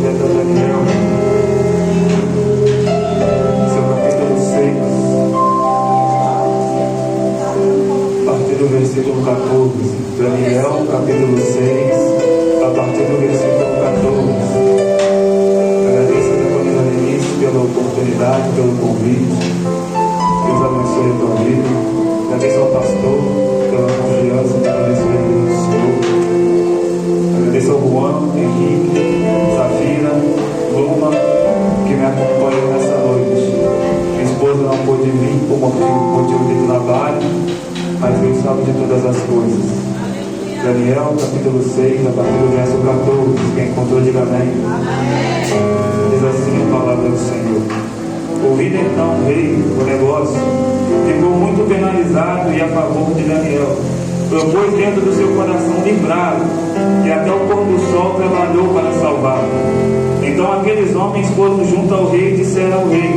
profeta Daniel, seu capítulo 6, a partir do versículo 14. Daniel, capítulo 6, a partir do versículo 14. Agradeço a minha família Denise pela oportunidade, pelo convite. Deus abençoe a tua vida. Agradeço ao pastor pela confiança que ele iniciou. Agradeço ao Juan, Henrique, Safira, Luma, que me acompanham nessa noite. Minha esposa não pôde vir por motivo de trabalho, mas Deus sabe de todas as coisas. Daniel, capítulo 6, a partir do verso 14. Quem encontrou, diga amém. Diz assim a palavra do Senhor. Ouvindo então o rei o negócio, ficou muito penalizado e a favor de Daniel. Propôs dentro do seu coração livrá-lo, e até o pôr do sol trabalhou para salvá-lo. Então aqueles homens foram junto ao rei e disseram ao rei: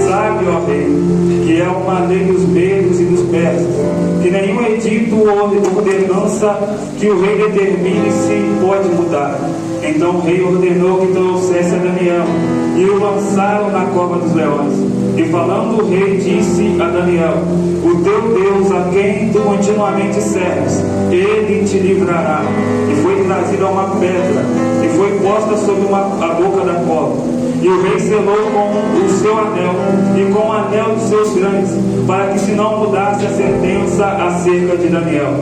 sabe, ó rei, que é uma lei dos medos e dos persas, que nenhum edito ou ordenança que o rei determine se pode mudar. Então o rei ordenou que trouxesse a Daniel, e o lançaram na cova dos leões. E falando o rei, disse a Daniel: o teu Deus, a quem tu continuamente serves, ele te livrará. E foi trazido a uma pedra, e foi posta sobre a boca da cova. E o rei selou com o seu anel e com o anel de seus grandes, para que se não mudasse a sentença acerca de Daniel.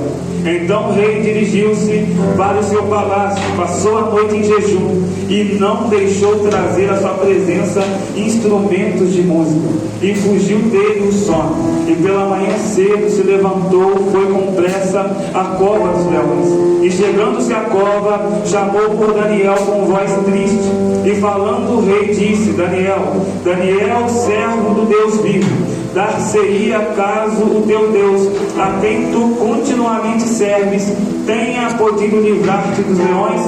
Então o rei dirigiu-se para o seu palácio, passou a noite em jejum e não deixou trazer à sua presença instrumentos de música, e fugiu dele o sono. E pela manhã cedo se levantou, foi com pressa à cova dos leões, e chegando-se à cova, chamou por Daniel com voz triste, e falando o rei disse: Daniel, Daniel, servo do Deus vivo, dar-se-ia caso o teu Deus, a quem tu continuamente serves, tenha podido livrar-te dos leões?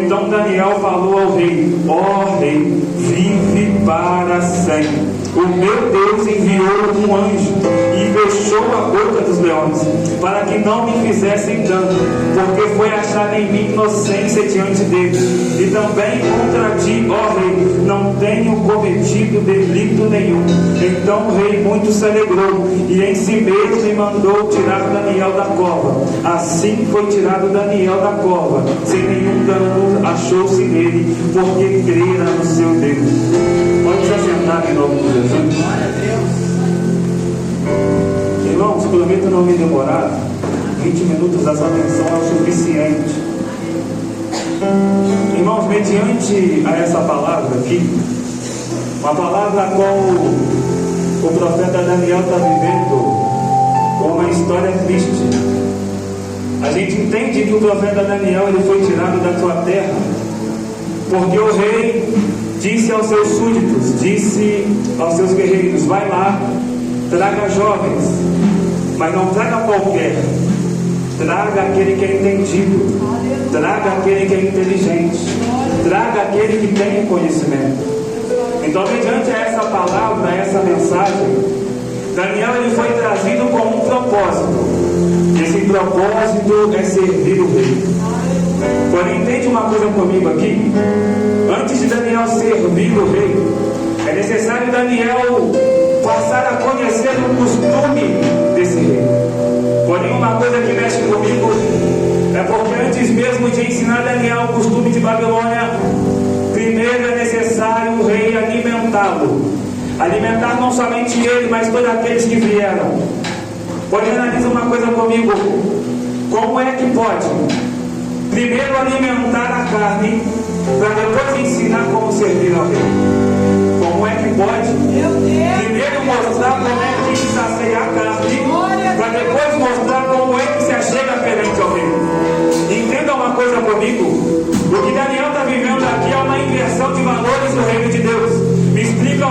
Então Daniel falou ao rei: ó rei, vive para sempre. O meu Deus enviou um anjo e fechou a boca dos leões, para que não me fizessem dano, porque foi achada em mim inocência diante deles. E também contra ti, ó rei, não tenho cometido delito nenhum. Então o rei muito se alegrou, e em si mesmo mandou tirar Daniel da cova. Assim foi tirado Daniel da cova, sem nenhum dano achou-se nele, porque crera no seu Deus. Pode se assentar em nome de Jesus. Glória a Deus. Irmãos, prometo não me demorar. 20 minutos dessa menção é o suficiente. Irmãos, mediante a essa palavra aqui, uma palavra a qual o profeta Daniel está vivendo uma história triste. A gente entende que o profeta Daniel ele foi tirado da sua terra porque o rei disse aos seus súditos, disse aos seus guerreiros: vai lá, traga jovens, mas não traga qualquer, traga aquele que é entendido, traga aquele que é inteligente, traga aquele que tem conhecimento. Então, mediante essa palavra, essa mensagem, Daniel ele foi trazido com um propósito. Esse propósito é servir o rei. Porém, entende uma coisa comigo aqui? Antes de Daniel servir o rei, é necessário Daniel passar a conhecer o costume desse rei. Porém, uma coisa que mexe comigo é porque antes mesmo de ensinar Daniel o costume de Babilônia, primeiro é necessário o rei alimentá-lo. Alimentar não somente ele, mas todos aqueles que vieram. Porém, analisa uma coisa comigo: como é que pode primeiro alimentar a carne, para depois ensinar como servir ao rei? Como é que pode primeiro mostrar como é que se sacia a carne, para depois mostrar como é que se achega perante ao rei? Entenda uma coisa comigo: o que Daniel está vivendo aqui é uma inversão de valores do reino de Deus. Me explica,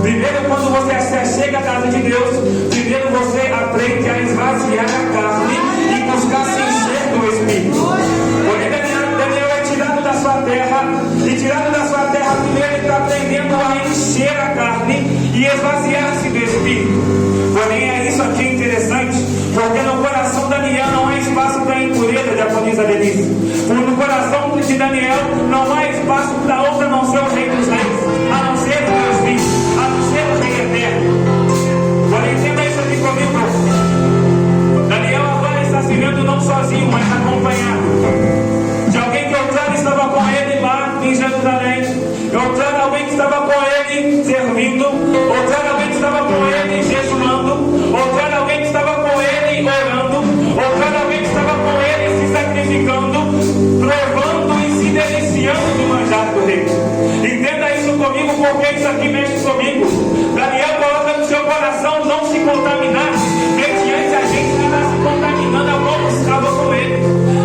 primeiro, quando você se achega à casa de Deus, primeiro você aprende a esvaziar a carne e buscar se encher do Espírito. Porém, Daniel é tirado da sua terra, e tirado da sua terra, primeiro ele está aprendendo a encher a carne e esvaziar-se do Espírito. Porém, é isso aqui interessante, porque no coração de Daniel não há espaço para impureza, diaconisa Denise. No coração de Daniel não há espaço para outra porque isso aqui mexe comigo. Daniel coloca no seu coração não se contaminar mediante a gente que está se contaminando ao como com ele.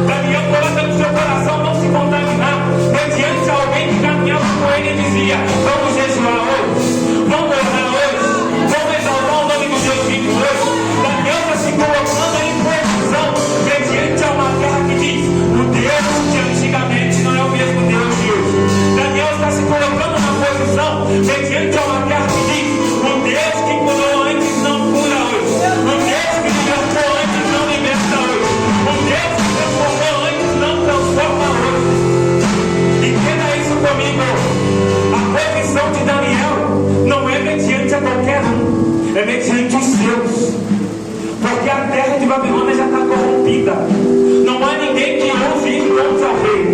Daniel coloca no seu coração não se contaminar mediante alguém que caminhava com ele e dizia: vamos jejuar hoje, vamos orar hoje, vamos exaltar o nome do Deus vivo hoje. Daniel está se colocando em posição mediante a uma guerra que diz: o Deus de antigamente não é o mesmo Deus de hoje. Daniel está se colocando na posição mediante a uma guerra que diz: o Deus que curou antes não cura hoje, o Deus que libertou antes não liberta hoje, o Deus que transformou antes não transforma hoje. Entenda isso comigo. A posição de Daniel não é mediante a qualquer um, é mediante os seus. Porque a terra de Babilônia já está corrompida. Não há ninguém que ouve ir contra o rei,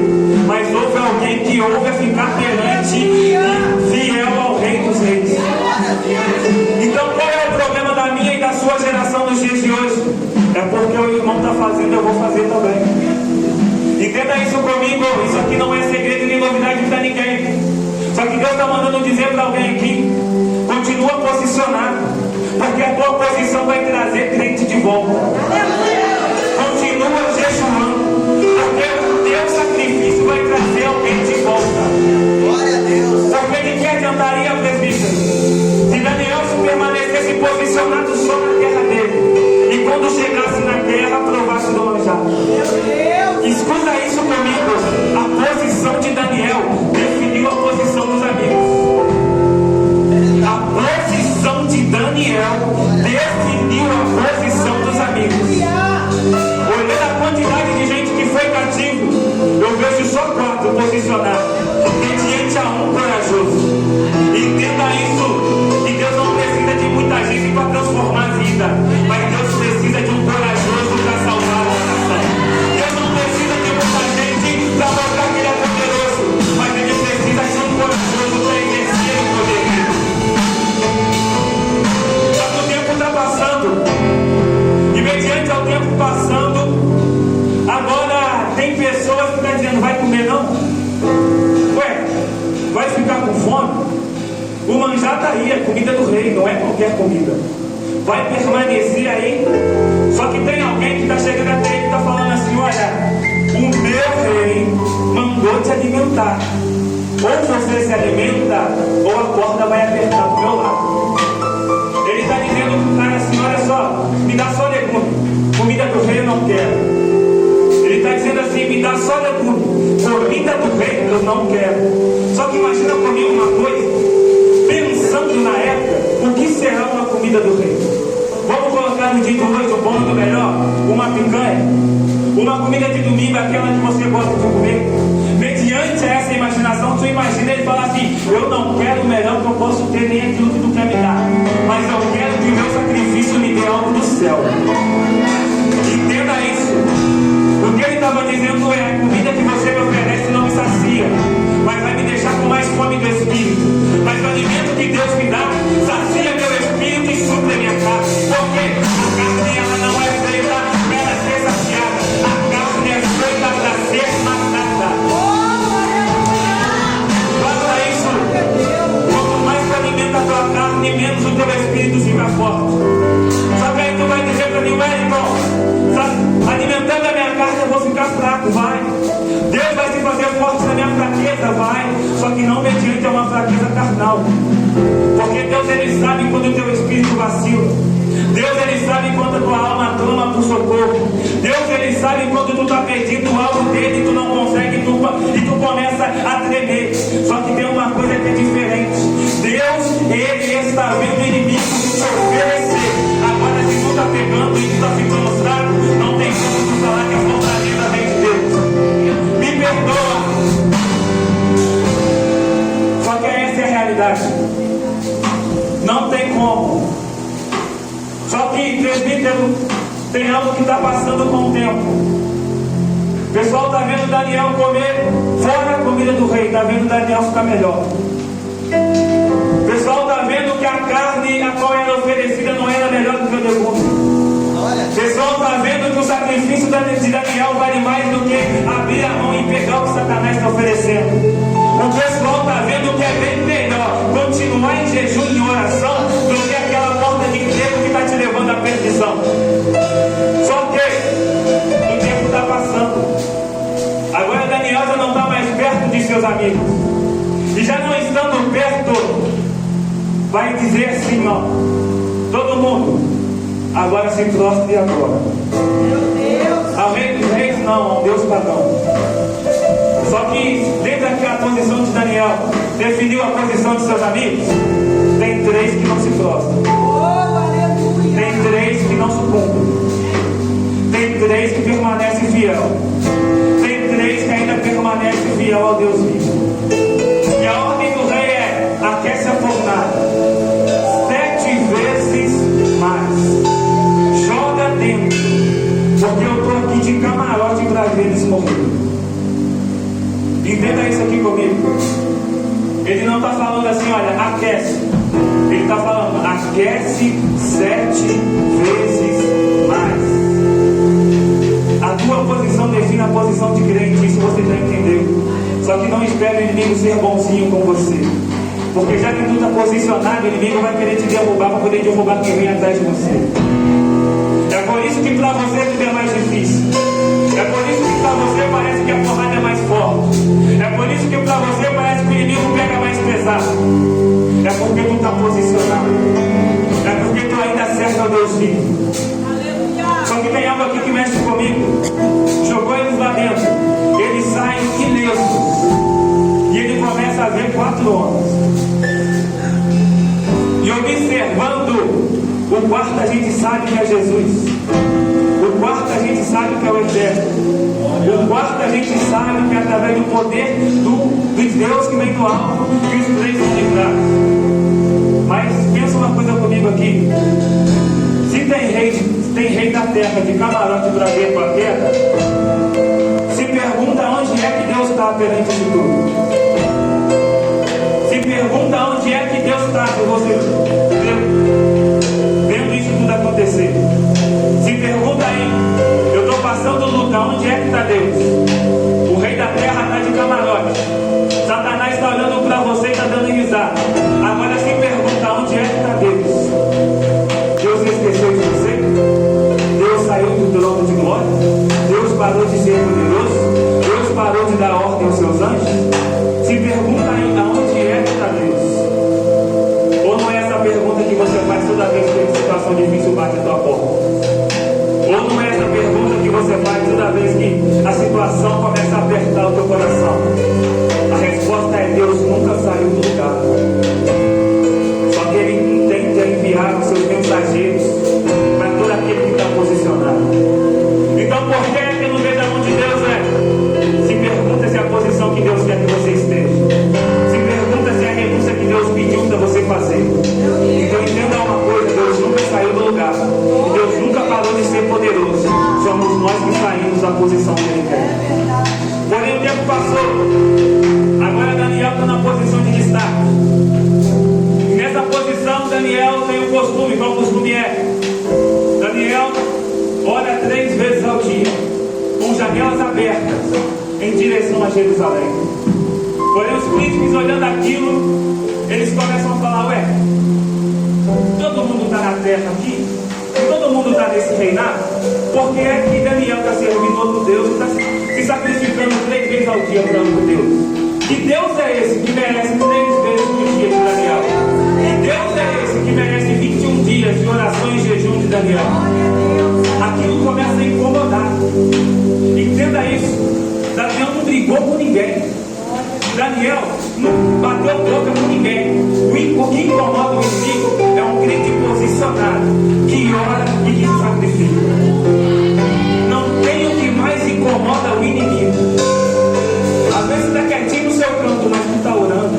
mas houve alguém que ouve a ficar perante e fiel ao rei dos reis. Então qual é o problema da minha e da sua geração nos dias de hoje? É porque o irmão está fazendo, eu vou fazer também. Entenda isso comigo. Isso aqui não é segredo nem novidade para ninguém. Só que Deus está mandando dizer para alguém aqui: continua posicionado, porque a tua posição vai trazer crente de volta. Continua jejuando, porque o teu sacrifício vai trazer alguém de volta. Glória a Deus. Porque de que adiantaria, presbítero, se Daniel se permanecesse posicionado só na terra dele, e quando chegasse na terra provasse do manjar? Escuta isso comigo. A posição de Daniel definiu a posição dos amigos. A posição de Daniel definiu a posição dos amigos. Olhando a quantidade de gente que foi cativo, eu vejo só 4 posicionados mediante a um corajoso. Entenda isso, que Deus não precisa de muita gente para transformar a vida, mas Deus precisa de um corajoso para salvar a nação. Deus não precisa de muita gente para mostrar que Ele é poderoso, mas Ele precisa de um corajoso para exercer o poder dele. Só que o tempo está passando, e mediante ao tempo passando, agora tem pessoas que estão dizendo: vai comer não? Ué, vai ficar com fome? O manjar está aí, é comida do rei, não é qualquer comida. Vai permanecer aí. Só que tem alguém que está chegando até ele e está falando assim: olha, o meu rei mandou te alimentar. Ou você se alimenta, ou a corda vai apertar do meu lado. Ele está dizendo para o cara assim: olha só, me dá só legume, comida do rei eu não quero. Ele está dizendo assim: me dá só legume, comida do rei eu não quero. Só que imagina comigo uma coisa, pensando na época, o que será uma comida do rei? Vamos colocar no dia de hoje, o bom e do melhor, uma picanha, uma comida de domingo, aquela que você gosta de comer. Mediante essa imaginação, tu imagina ele falar assim: eu não quero o melhor que eu posso ter, nem aquilo que tu quer me dar, mas eu quero que o meu sacrifício me dê algo do céu. Entenda isso. O que ele estava dizendo é: a comida que você me oferece não me sacia, mas vai me deixar com mais fome do Espírito. Mas o alimento que Deus me dá sacia meu Espírito e supre minha carne. Porque a carne ela não é feita para ser saciada, a carne é feita para ser matada. Faça isso. Quanto mais tu alimenta a tua carne, menos o teu Espírito fica forte. Só que aí tu vai dizer para mim: ué, irmão, alimentando a minha carne eu vou ficar fraco. Vai. Deus vai se fazer forte na minha fraqueza, vai. Só que não mediante a uma fraqueza carnal. Porque Deus ele sabe quando o teu espírito vacila. Deus ele sabe quando a tua alma clama por socorro. Deus ele sabe quando tu está pedindo algo dele e tu não consegue e tu começa a tremer. Só que tem uma coisa que é diferente. Deus ele está vendo o inimigo te oferecer. Agora se tu está pegando e tu está ficando fraco, não tem como tu falar que a fortaleza vem de Deus. Me perdoa. Só que essa é a realidade. Não tem como. Só que, presbítero, tem algo que está passando com o tempo. O pessoal está vendo Daniel comer fora a comida do rei, está vendo Daniel ficar melhor. O pessoal está vendo que a carne a qual era oferecida não era melhor do que o legume. O pessoal está vendo que o sacrifício de Daniel vale mais do que abrir a mão e pegar o que Satanás está oferecendo. O pessoal está vendo que é bem melhor jejum e em oração do que aquela porta de emprego que está te levando à perdição. Só que o tempo está passando. Agora Daniel já não está mais perto de seus amigos. E já não estando perto, vai dizer assim, ó, todo mundo, agora se prostre agora. Ao rei dos reis não, ao Deus pagão. Só que dentro daquela posição de Daniel, definiu a posição de seus amigos. Tem 3 que não se prostram. Tem 3 que não sucumbem. Tem 3 que permanecem fiel. Tem 3 que ainda permanecem fiel ao Deus vivo. E a ordem do rei é: aquece a fornalha 7 vezes mais. Joga dentro, porque eu estou aqui de camarote para ver eles morrer. Entenda isso aqui comigo. Ele não está falando assim, olha, aquece. Ele está falando, aquece 7 vezes mais. A tua posição define a posição de crente. Isso você já entendeu. Só que não espere o inimigo ser bonzinho com você. Porque já que tu está posicionado, o inimigo vai querer te derrubar para poder derrubar quem vem atrás de você. É por isso que para você tudo é mais difícil. É por isso que para você parece que a porrada é mais forte. É por isso que para você parece que o inimigo pega mais pesado. É porque tu está posicionado. É porque tu ainda serve ao Deus vivo. Só que tem algo aqui que mexe comigo. Jogou eles lá dentro. Eles saem ilesos. E ele começa a ver 4 homens. E observando o quarto, a gente sabe que é Jesus. O quarto, a gente sabe que é o exército. O quarto, a gente sabe que é através do poder do Deus que vem do alto que os 3 são livrados. Mas pensa uma coisa comigo aqui. Se tem rei da terra de camarote para ver com a terra, se pergunta onde é que Deus está perante isso tudo. Se pergunta onde é que Deus está se você vendo isso tudo acontecer. Se pergunta aí, eu estou passando luta, onde é que está Deus? O rei da terra está de camarote. Satanás está olhando para você e está dando risada. Agora se pergunta, onde é que está Deus? Deus esqueceu de você? Deus saiu do trono de glória? Deus parou de ser poderoso? Deus parou de dar ordem aos seus anjos? Se pergunta aí, aonde é que está Deus? Ou não é essa pergunta que você faz toda vez que uma situação difícil bate a tua porta? Ou não é essa pergunta que você faz toda vez que a situação começa a apertar o teu coração? A resposta é: Deus nunca saiu do lugar. Só que Ele intenta enviar os seus mensageiros para todo aquele que está posicionado. Então, por que não vê de onde Deus é? Se pergunta se é a posição que Deus quer que você esteja. Se pergunta se é a renúncia que Deus pediu para você fazer. Então, entenda uma coisa: Deus nunca saiu do lugar. E Deus nunca parou de ser poderoso. Somos nós que saímos da posição que Ele quer. Porém, o tempo passou. Agora Daniel está na posição de destaque. Nessa posição, Daniel tem um costume. Qual costume é? Daniel ora 3 vezes ao dia, com janelas abertas, em direção a Jerusalém. Porém, os príncipes, olhando aquilo, eles começam a falar: ué, todo mundo está na terra aqui? Todo mundo está nesse reinado? Por que é que Daniel está servindo outro Deus e está se sacrificando 3 vezes ao dia para outro Deus? Que Deus é esse que merece 3 vezes por dia de Daniel? Que Deus é esse que merece 21 dias de oração e jejum de Daniel? Aquilo começa a incomodar. Entenda isso. Daniel não brigou com ninguém. Daniel não bateu boca com ninguém. O que incomoda o inimigo é um crente posicionado, que ora e que se sacrifica. Não tem o que mais incomoda o inimigo. Às vezes você está quietinho no seu canto, mas tu está orando.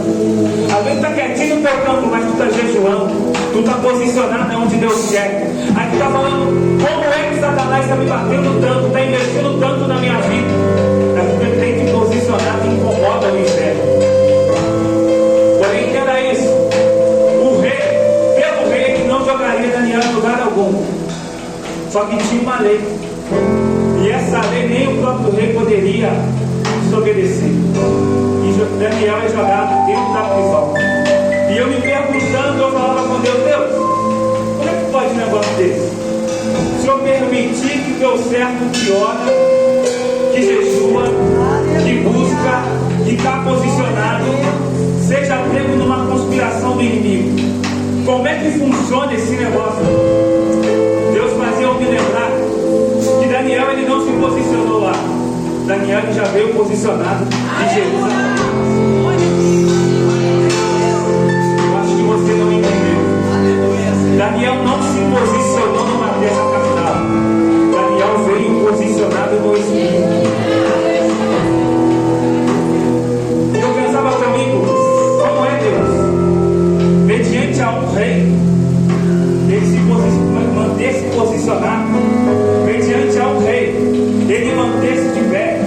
Às vezes está quietinho no teu canto, mas tu está jejuando. Tu está posicionado onde Deus quer. Aí tu está falando: como é que Satanás está me batendo tanto, está investindo tanto na minha vida? É porque ele tem que posicionar, que incomoda o inferno. Porém, entenda isso: o rei, pelo rei, que não jogaria Daniel em lugar algum. Só que tinha uma lei. E essa lei nem o próprio rei poderia desobedecer. E Daniel é jogado dentro da prisão. E eu me perguntando Deus, como é que pode um negócio desse? Se eu permitir que teu servo que ora, que jejua, que busca, que está posicionado, seja pego numa conspiração do inimigo. Como é que funciona esse negócio? Deus fazia eu me lembrar que Daniel ele não se posicionou lá. Daniel ele já veio posicionado em Jerusalém. Eu acho que você não entendeu. Daniel não se posicionou numa terra capital. Daniel veio posicionado no Espírito. Eu pensava comigo, como é Deus? Mediante a um rei, ele manter-se posicionado, mediante a um rei, ele manter-se de pé.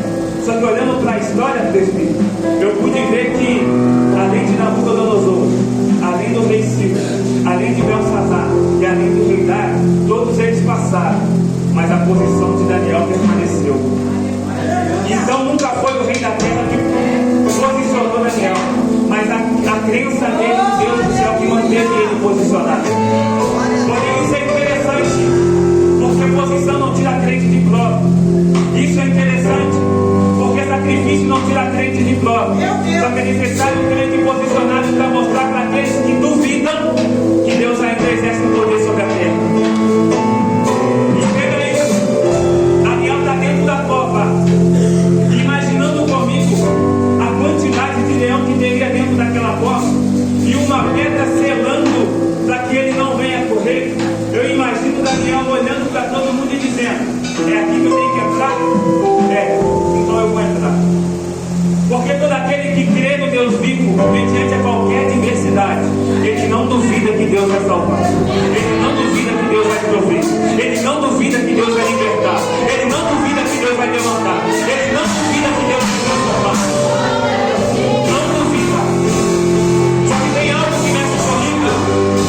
Só que olhando para a história do Espírito, eu pude ver que, além de Nabucodonosor, além do rei Ciro, além de Belsazar e além do rei Dário, todos eles passaram, mas a posição de Daniel permaneceu. Então nunca foi o rei da terra que posicionou Daniel, mas a crença dele em Deus do céu que manteve ele posicionado. Porém isso é interessante, porque posição não tira crente de prova. Isso é interessante, porque sacrifício não tira crente de prova. Só que é necessário um crente posicionado para mostrar para aqueles que duvidam que Deus ainda exerce o poder sobre a terra. Entenda isso. Daniel está dentro da cova, imaginando comigo a quantidade de leão que teria dentro daquela cova e uma pedra selando para que ele não venha correr. Eu imagino Daniel olhando para todo mundo e dizendo: é aqui que eu tenho que entrar? É, então eu vou entrar. Porque todo aquele que crê no Deus vivo, mediante a qualquer adversidade, ele não duvida que Deus vai salvar, ele não duvida que Deus vai prover, ele não duvida que Deus vai libertar, ele não duvida que Deus vai levantar, ele não duvida que Deus vai transformar. Não duvida. Só que tem algo que mexe comigo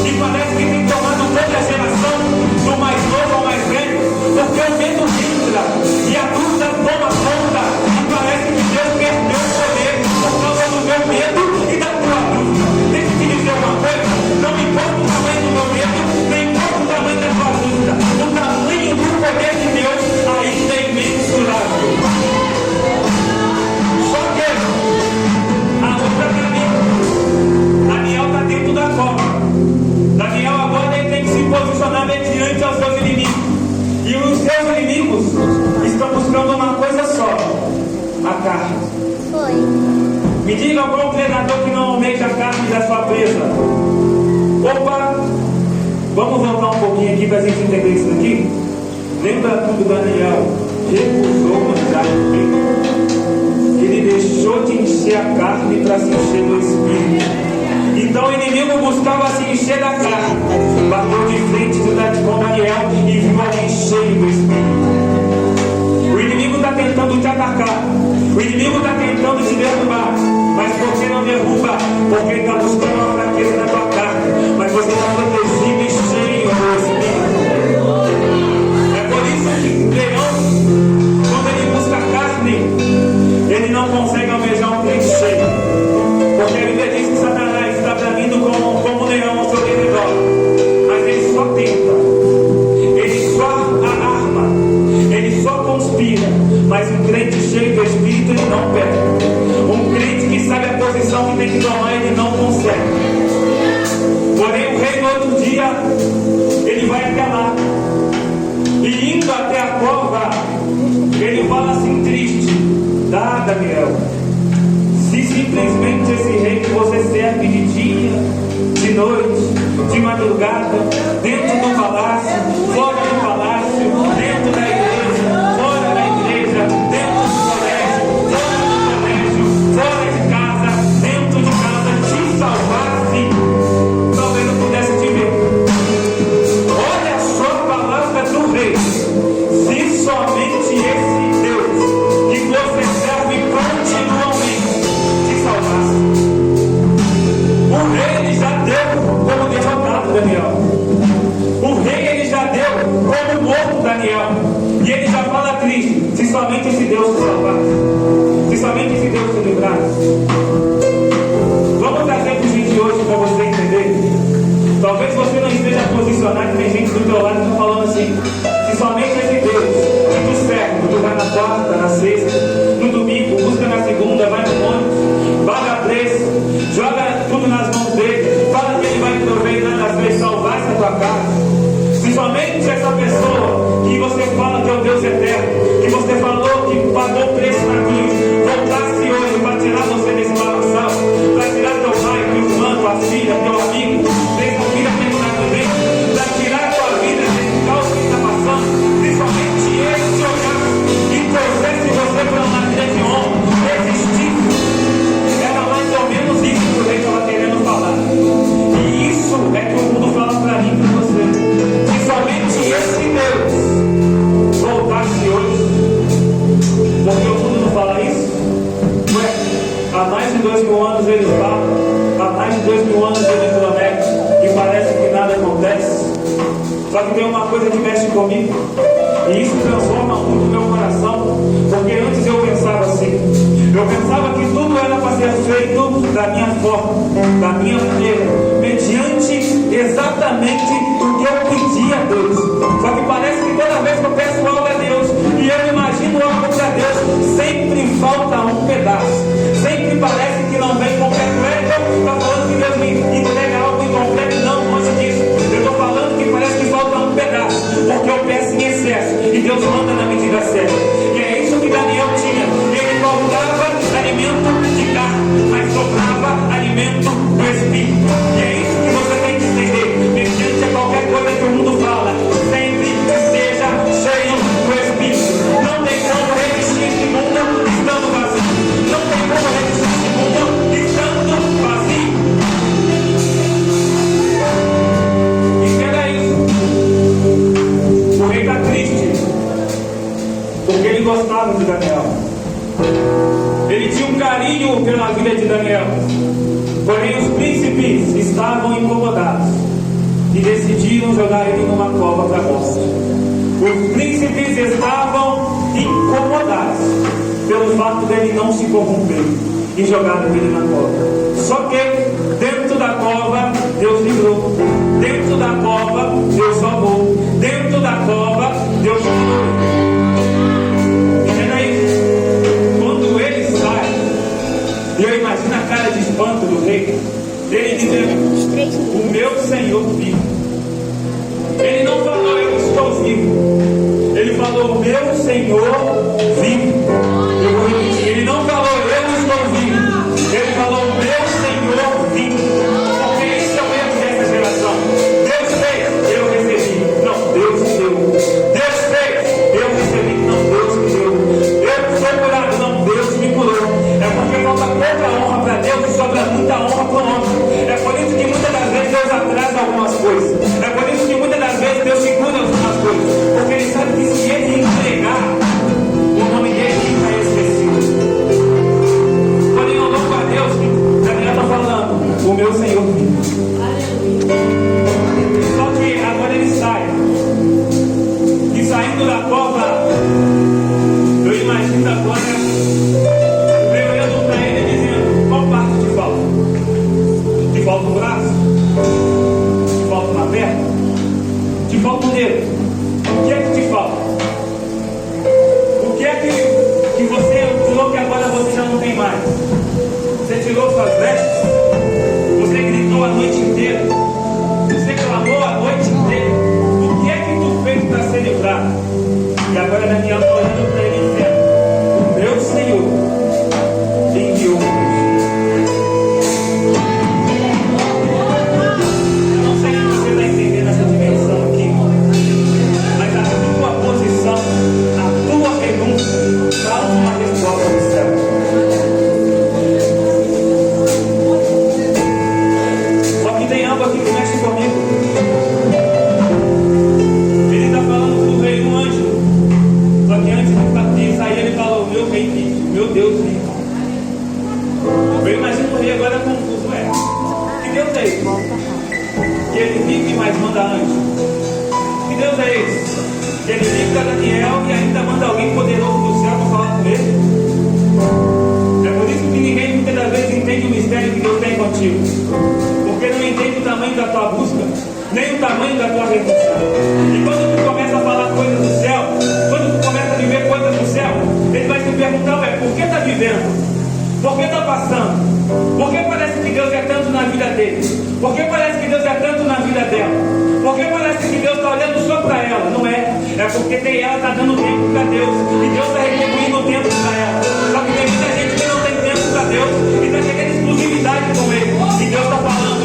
e parece que tem tomado toda a geração, do mais novo ao mais velho, porque o medo entra e a dúvida toma conta e parece que Deus perdeu o poder por causa do meu medo e da tua dúvida. Deixa eu te dizer uma coisa: não importa o tamanho do meu medo, nem importa o tamanho da tua dúvida, o tamanho do poder de Deus ainda é imensurável. Só que a outra para mim, Daniel está dentro da cova. Daniel agora ele tem que se posicionar mediante aos seus inimigos. E os seus inimigos estão buscando uma coisa só: a carne. Me diga qual treinador que não almeja a carne da sua presa. Opa! Vamos voltar um pouquinho aqui para a gente entender isso daqui. Lembra tudo Daniel recusou manjar o peito. Ele deixou de encher a carne para se encher do Espírito. Então o inimigo buscava se encher da carne, bateu de frente com Daniel e viu ali cheio do Espírito. O inimigo está tentando te atacar, o inimigo está tentando te derrubar, mas você não derruba, porque ele está buscando uma fraqueza na tua carne, mas você está protegido e cheio do Espírito. É por isso que o leão, quando ele busca carne, ele não consegue almejar um crente cheio, porque a Bíblia diz que Satanás está vindo como um leão ao seu redor, mas ele só tenta, ele só arma, ele só conspira. Mas um crente cheio do Espírito ele não perde. Um crente que sabe a posição que tem que tomar, ele não consegue. Porém o rei no outro dia ele vai até lá, e indo até a cova ele fala assim triste: Daniel, se simplesmente esse rei que você serve de dia, de noite, de madrugada, dentro do palácio, fora do palácio, dentro da igreja, fora da igreja, dentro do colégio, fora do colégio, fora de casa, dentro de casa, te salvasse, talvez eu pudesse te ver. Olha só a palavra do rei: se somente esse Deus que você serve continuamente te salvasse. O rei já deu como derrotado Daniel. mais de 2000 anos eles falam, há mais de 2000 anos eles prometem, e parece que nada acontece. Só que tem uma coisa que mexe comigo, e isso transforma muito o meu coração, porque antes eu pensava assim, eu pensava que tudo era para ser feito da minha forma, da minha maneira, mediante exatamente o que eu pedi a Deus. Só que parece que toda vez que eu peço algo a Deus, e eu imagino algo para Deus, sempre falta um pedaço, sempre parece que não vem completo. Está falando que Deus me entrega algo incompleto? Não, longe disso. Eu estou falando que parece que falta um pedaço, porque eu peço em excesso, e Deus manda na medida certa. E é isso que Daniel tinha. Ele faltava alimento de carne, mas sobrava alimento do Espírito. E é isso que você tem que entender. Mediante a qualquer coisa que o mundo fala, sempre seja cheio do Espírito. Não tem como resistir esse mundo estando vazio. Não tem como resistir esse mundo estando vazio. Entenda isso. O rei está triste, porque ele gostava de Daniel. Ele tinha um carinho pela vida de Daniel. Porém os príncipes estavam incomodados e decidiram jogar ele numa cova para a morte. Os príncipes estavam incomodados pelo fato dele não se corromper e jogaram ele na cova. Só que dentro da cova Deus livrou, dentro da cova Deus salvou, dentro da cova Deus curou. E eu imagino a cara de espanto do rei, ele dizendo: o meu Senhor vive. Ele não falou eu estou vivo, ele falou o meu Senhor vive. Eu vou repetir, ele não falou eu estou vivo, ele falou o meu Senhor vive. Porque isso é o erro dessa geração. Deus fez, eu recebi. Não, Deus me deu. Deus fez, eu recebi. Não, Deus me deu. Eu fui curado. Não, Deus me curou. É porque falta pouca honra para Deus e sobra muita honra para o homem. É por isso que muitas das vezes Deus atrasa algumas coisas. É por isso que muitas das vezes Deus segura algumas coisas. Porque Ele sabe que se Ele entregar, o nome dele é esquecido. Porém, eu louvo a Deus que Daniel está falando: o meu Senhor vive. Só que agora ele sai. E saindo da cova, eu imagino agora te falta um braço, te falta uma perna, te falta um dedo. O que é que te falta? O que é que você tirou que agora você já não tem mais? Você tirou suas vestes, você gritou a noite inteira, você clamou a noite inteira. O que é que tu fez para ser livrado? E agora Daniel está olhando para ele dizendo: o meu Senhor enviou. Eu imagino o rei agora confuso. Que Deus é esse? Que ele vive, mas manda anjo. Que Deus é esse? Que ele livra Daniel e ainda manda alguém poderoso do céu para falar com ele. É por isso que ninguém muitas das vezes entende o mistério que Deus tem contigo, porque não entende o tamanho da tua busca, nem o tamanho da tua renúncia. E quando tu começa a falar coisas do céu, quando tu começa a viver coisas do céu, ele vai te perguntar: por que está vivendo? Por que está passando? Por que parece que Deus é tanto na vida dele? Por que parece que Deus é tanto na vida dela? Por que parece que Deus está olhando só para ela? Não é. É porque ela está dando tempo para Deus, e Deus está retribuindo o tempo para ela. Só que tem muita gente que não tem tempo para Deus e está querendo exclusividade com Ele. E Deus está falando: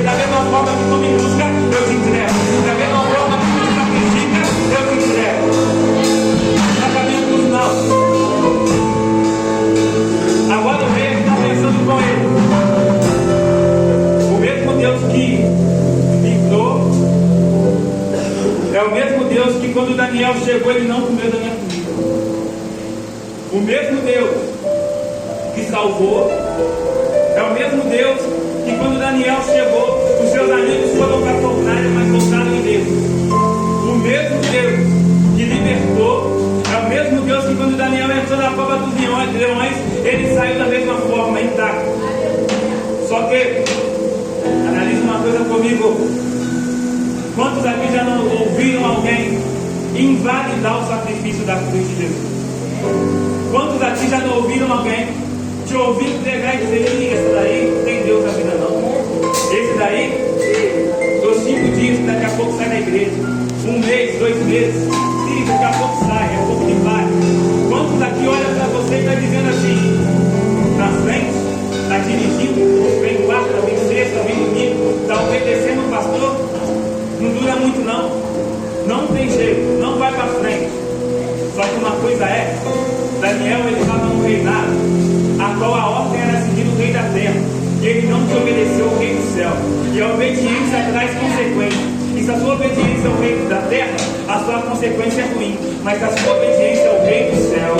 da mesma forma que tu me busca, eu te entrego. Da mesma forma que tu me sacrifica, eu te entrego. Está caminhando para os maus. Agora o rei está pensando com ele. O mesmo Deus que livrou é o mesmo Deus que quando Daniel chegou ele não comeu da minha comida. O mesmo Deus que salvou. É o mesmo Deus que quando Daniel chegou, os seus amigos foram para a fornalha, mas voltaram em Deus. O mesmo Deus que libertou, é o mesmo Deus que quando Daniel entrou na cova dos leões, ele saiu da mesma forma, intacto. Só que, analise uma coisa comigo. Quantos aqui já não ouviram alguém invalidar o sacrifício da cruz de Jesus? Quantos aqui já não ouviram alguém te ouvir pregar e dizer: esse daí não tem Deus na vida não, esse daí dos 5 dias daqui a pouco sai da igreja, 1 mês, 2 meses, daqui a pouco sai, é pouco de paz. Quantos aqui olham para você e está dizendo assim, na frente, está dirigindo, vem quarta, vem sexta, vem domingo, está obedecendo o pastor, não dura muito não tem jeito, não vai para frente. Só que uma coisa é, Daniel ele estava no reinado, a qual a ordem era seguir o rei da terra, e ele não desobedeceu o rei do céu, e a obediência traz consequências. E se a sua obediência ao rei da terra, a sua consequência é ruim, mas se a sua obediência ao rei do céu,